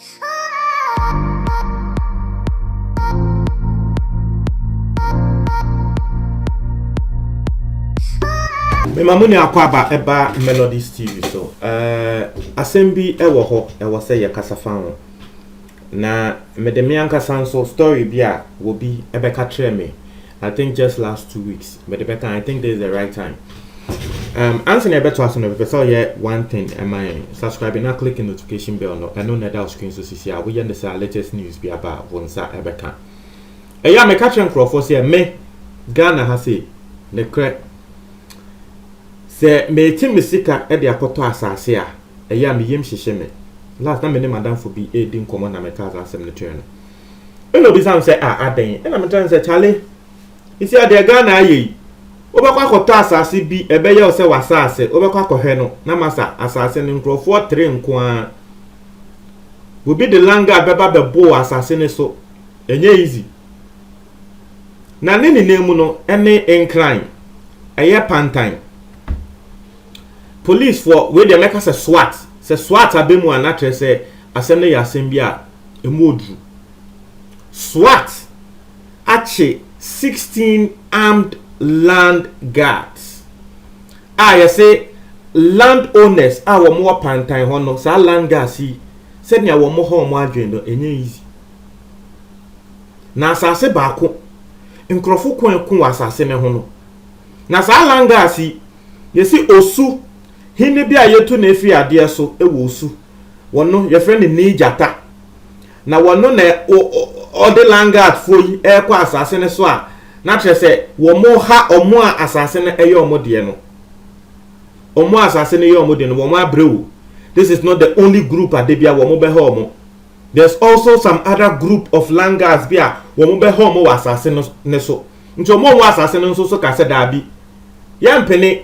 Me mamuni akwaba eba Melodies TV so asembi ewo ho ewo se ye kasafa ho na me de mianka sanso story bia will be ebe ka kire me. I think just last 2 weeks but the better I think this is the right time. Answer ebe to aso no be so ye one thing am I subscribe na click the notification bell no eno na da screen so sisi a we yend the latest news bia ba wonsa ebe ka eya me ka kire nkrofo se me Ghana ha se ne kre se me ti misika e de akoto asase a eya me yem hyehye me last time me madam for bi e din komo na me ka asem ne tuen no eno bi sam se aden e na me tan se chale isi ade Ghana ayi obekwa akoto asase bi ebe ye o se wasase obekwa akohwe no na masa asase ne nkrofo 3 nko a obi de langa beba bebo asase ne so enye easy na ne nemu no ene incline eye pantan police for we dey make us a SWAT abemu anatre say asem ne yasem bia emodu SWAT ache 16 armed land guards you say land owners wo mo pantan ho no sa land guards say nia wo mo ho mo adwen no enye easy na asase ba ko nkrofo kon asase ne ho no na sa land guards yesi osu hini bia yetu na efi ade so ewo osu wono ye friend ni jata na wono na ode land guard foyi kwa asase ne so a na tre se wo mo ha omo a asase ne eye omo de no omo asase ne ye omo de no wo mo abrewu. This is not the only group adebia wo mo be ha omo. There's also some other group of land guards bia wo mo be ha omo wa asase ne so nti omo wa asase no so ka se da bi ya mpene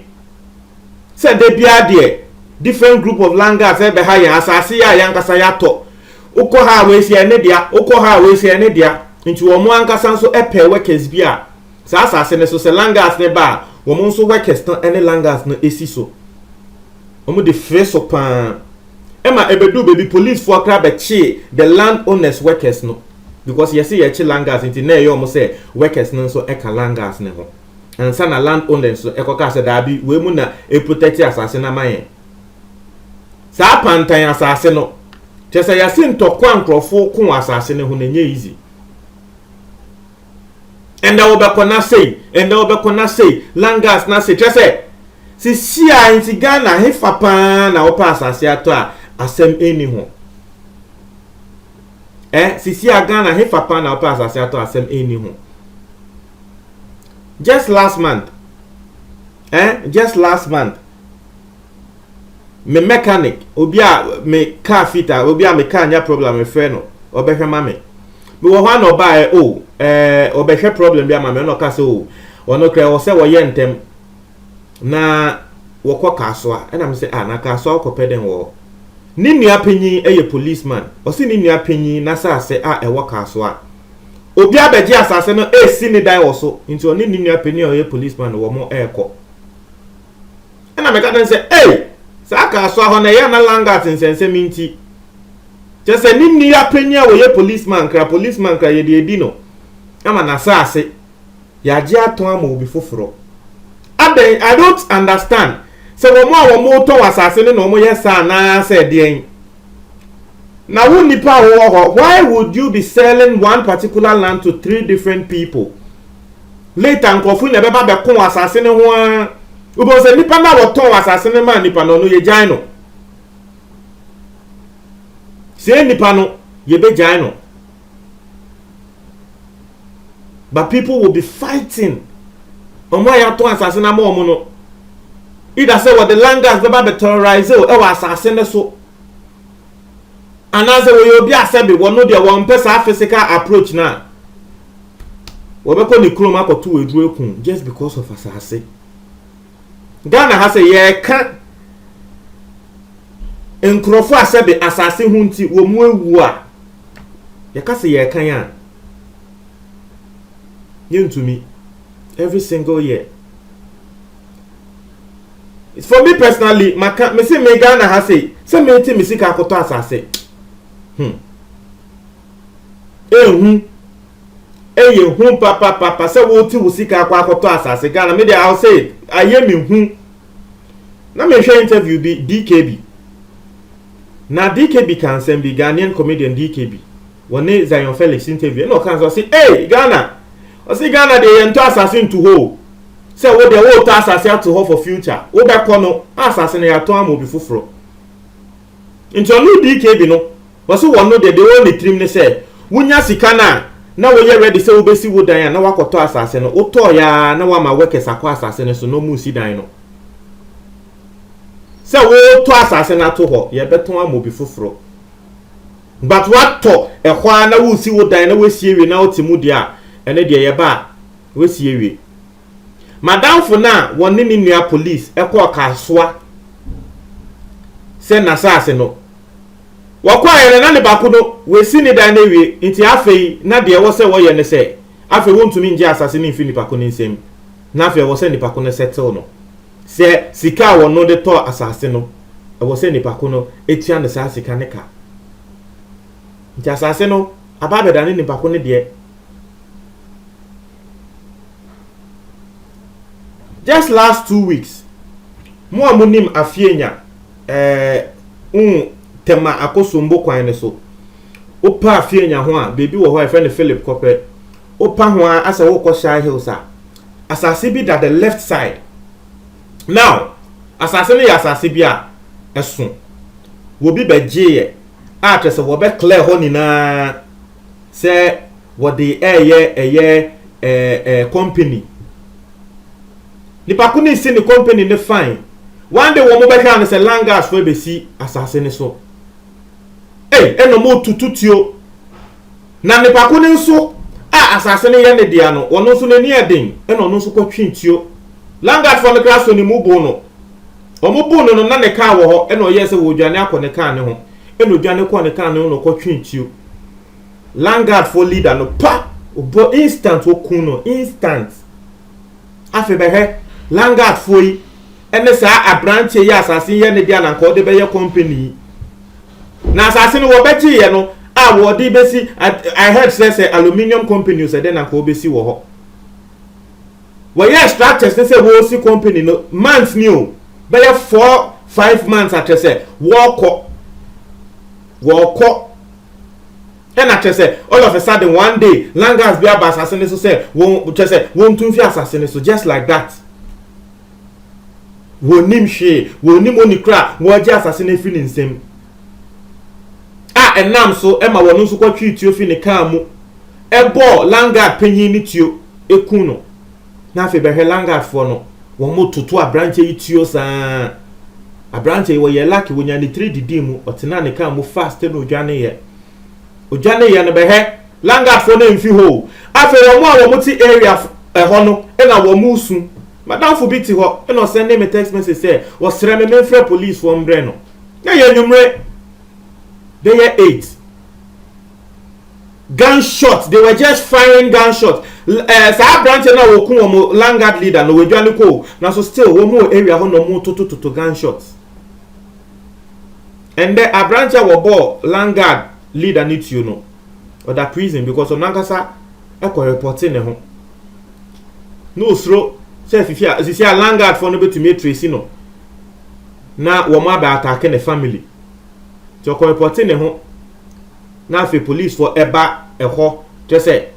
said they be there different group of land guards be higher asase ya yankasa ya to uko ha we se ne dia uko ha we se ne dia nti wo mo ankasa so epe workers bi a sa asase ne so se land guards ne ba wo mo so workers no ene land guards no esi so wo mo de face opa ema ebedu baby police for kra be chi the land owners workers no because you see ye chi land guards nti na ye wo mo say workers no so eka land guards ne ho and sana land owners so ekoka se dabi we mu na e protect asase na mayen sa pantan asase no chese ya sin tokwa nkrofo kun asase ne ho na nye easy enda obekona say langas na say chese si sia inti Ghana he fapa na opa asase ato a asem eni ho si sia Ghana he fapa na opa asase ato asem eni ho. Just last month me mechanic obia me car fitter obia me car nya problem me friend no obehwe ma me wo ho na oba obehwe problem bia ma me no ka se ono kra wo se wo ye ntem na wo kwa kasoa na me se na kasoa ko peden wo ni nua panyi eye policeman o se ni nua panyi na sa se e wo kasoa obi abeji asase no esi ni dan wo so nti oni ni nua panyi eye policeman wo mo eko na me ka den se sa kasoa ho na ye na langat nsense minti je se ni nua panyi wo ye policeman kra ye de edi no ama na sa ase ya ji aton ama obi foforo I don't understand. So wo mo to asase ne no mo yesa na se de na wo nipa wo why would you be selling one particular land to 3 different people? Later nkofu ne beba be kon asase ne ho a ubo se nipa na wo to asase ne ma nipa no ye gyan no se nipa no ye be gyan no, but people will be fighting omo ya to asase na mo no either say what the langas beba be terrorize e wa asase ne so anaze we obi asabe wono de won pesa physical approach na we be ko ni kroma ko to edru ekun just because of asase. Ghana ha say ye ka enkrofo asabe asase hunti wo mu ewu a ye ka say ye kan ya yentumi every single year. For me personally, me say me Ghana ha say me ti misika akoto asase. eye hu papa se wo ti wo sika akwa akoto asase Ghana me dey I'll say aye me hu na me share interview bi DKB na DKB kan sem bi Ghanaian comedian DKB woni Zion Felix interview no kan so say hey Ghana o say Ghana dey ento asase into ho say wo dey wo to asase to ho for future wo be kono asase na ya to am obi foforo into no DKB no wo so wono dey won trim ne say wunya sika na wo ye ready say wo besi wo dan ya na wakoto asase no wo to ya na wa ma workers akwa asase ne so no mu si dan no say wo to asase na to ho ye beton am obi foforo but what to e kwa na wo si wo dan na wo si ewe na otimu dia ene de ye ba wo si ewe madam fo na woni ni nua police e kwa kasoa say na asase no wakwa yele na ne bako no we si ni dan na ewe nti afei na de wo se wo ye ne se afei wontumi nje asase ni mfini bako ni nsem na afei wo se ni bako no settle no se sika wo no de to asase no e wo se ni bako no etia ne sa sika ne ka nti asase no ababe dan ni bako ne de just last 2 weeks mo amunim afienya tema akosombo kwan ne so opa afienya ho a bebi wo ho e friend Philip Kope opa ho a asa wo ko Shy Hills a asase bi that the left side now asase ne ya asase bi a eson wo bi beje a trese wo be clear ho ni na se wo de company nipa kuni si ni company ne fine one day wo mo be kan se langas fo be si asase ne so eno mo tututio na nipa kuni nso asase ne ye ne dia no wono nso ne ni eden eno no nso kwatwintio langas fo ne kraso ni mu bo no omo no na ne ka wo ho eno ye se wo dwane akone ka ne ho eno dwane ko ne ka ne no kwatwintio langas fo leader no pa obo instant okun no instant afi be he langas fo yi ene sa abranche ye asase ye ne dia na nko de be ye company na asase no wo bechi ye no wo de besi I heard say aluminium company say na nko besi wo ho wo ye structures say wo si company no months ni o be ye 4-5 months at say wo ko and at say all of a sudden one day langas be aba asase ne so say won say won tun fi asase ne so just like that wonim hwe wonim onikra wo agi asase ne fi nsem enam so ema wono nso kwatwi tio fi ne kan mu ebo langard panyin ni tio ekun no na afi be he langard fo no wo mo toto abranche yi tio saa abranche wo ye lucky wonya ni 3 didi mu otena ne kan mu fast no odwane ye no be he langard fo na mfi ho afi wo mo ti area ho no na wo mu su madam fo biti ho no send me text message say wo sere me free police for mbre no na ye nyumre they were 8 gunshots. They were just firing gunshots. Sa branch na wo kun wo Langard leader no we dwane ko na so still wo mo area ho no mo to gunshots. And the branch wo bo Langard leader need you know or that prison because of Nankasa e ko reporting ne ho. No sro say fifia Langard for no be to me trace no. Na wo ma ba attack ne family. To ko reporting ne ho na fe police for eba eho to say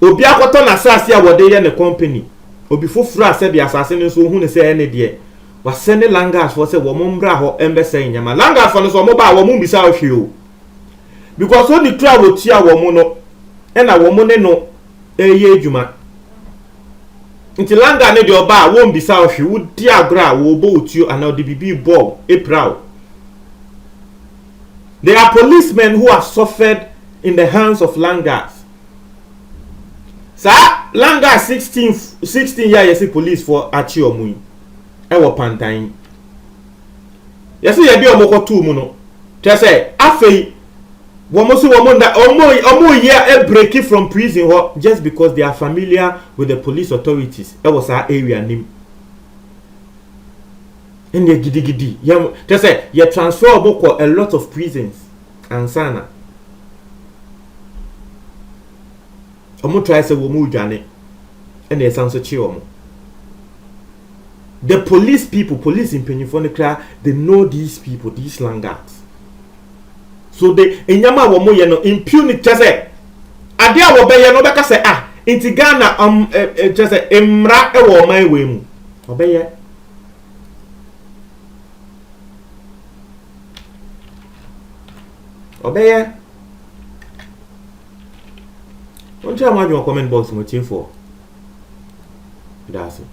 obi akoto na asase a wode ye ne company obi foforo ase bi asase ne so hu ne say ene de wa send Langard for say wo mombra ho embe say nyama Langard for no so mo ba wo mo bisa ohwe o because so the crowd wo tia wo mo no e na wo mo ne no eye adwuma nti Langard ne de oba wo mbisa ohwe wo di agra wo bo otio ana odi bibi ball e proud. There are policemen who have suffered in the hands of Langard. Sir, Langard 16 years police for Achi Omui. Ewo Pantain. Yes, you be omoko tu mu no. Te say afei womo so womo nda omo year break from prison just because they are familiar with the police authorities. Ewo sa area nim. And ye gidi te say ye transferable a lot of prisons ansana omo try say wo mu dwane e na esan so chi omo. The police people, police in Penifone, they know these people, these laggards. So they enyama wo mo ye no impunity say ade a wo be ye no beka say inti Ghana just say emra e wo man we mu obeye don't you imagine comment box mo tin for that's it.